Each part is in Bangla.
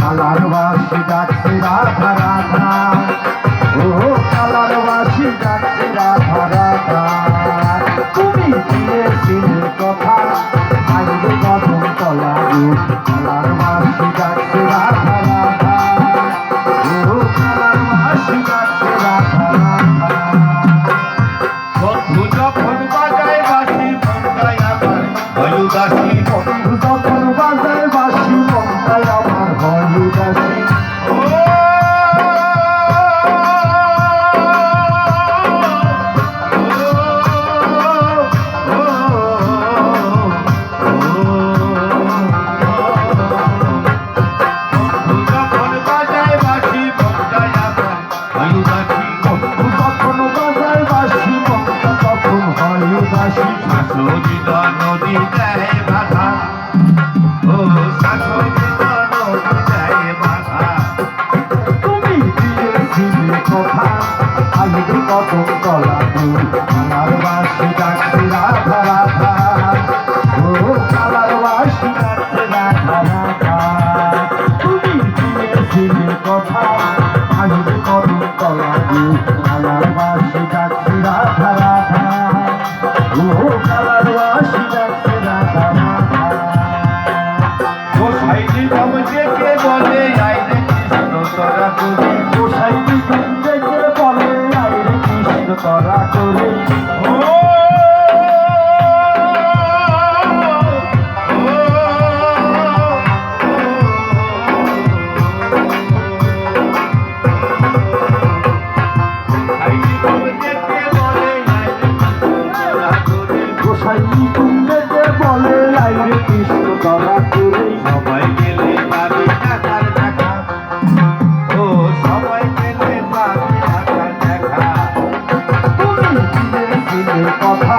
কালারবাসী ডাকছে রাধা রাধা, ও কালারবাসী ডাকছে রাধা রাধা। তুমি দিয়েছিলে কথা আইবে কদম তলা গো, কালারবাসী ডাকছে রাধা রাধা, ও কালারবাসী ডাকছে রাধা রাধা। বন্ধু যখন বাজায় বাঁশি মনটাই আমার হয় উদাসী, বন্ধু যখন বাজায় বাঁশি মনটাই আমার হয় উদাসী। নদী দেয় বাধা, ও শাশুড়িত নদী দেয় বাধা। তুমি দিয়েছিলে কথা আইবে কদম তলা গো, কালারবাসী ডাকছে রাধা রাধা, ও কালারবাসী ডাকছে রাধা রাধা। তুমি দিয়েছিলে কথা আইবে কদম তলা গো, কালারবাসী ডাকছে রাধা রাধা, ও কালারবাসী ডাকছে রাধা রাধা। গোসাইনি বাবুকে বলে আইরে কৃষ্ণ তোরা করি, গোসাইনি বাবুকে বলে আইরে কৃষ্ণ তোরা করি। গোসাইনি বাবুকে বলে আইরে কৃষ্ণ তোরা করি। সবাই গেলে পাবি টাকার দেখা, ও সবাই গেলে পাবি টাকার দেখা। তুমি দিয়েছিলে কথা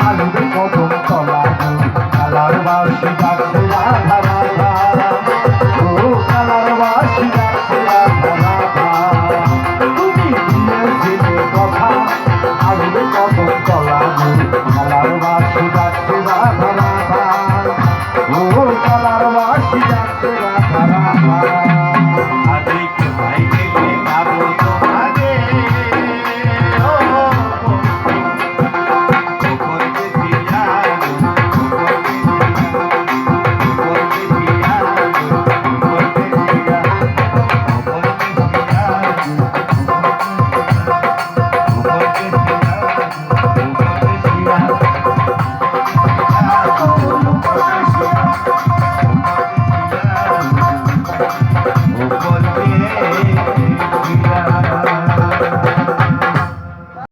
আইবে কদম তলা গো, কালারবাসী ডাকছে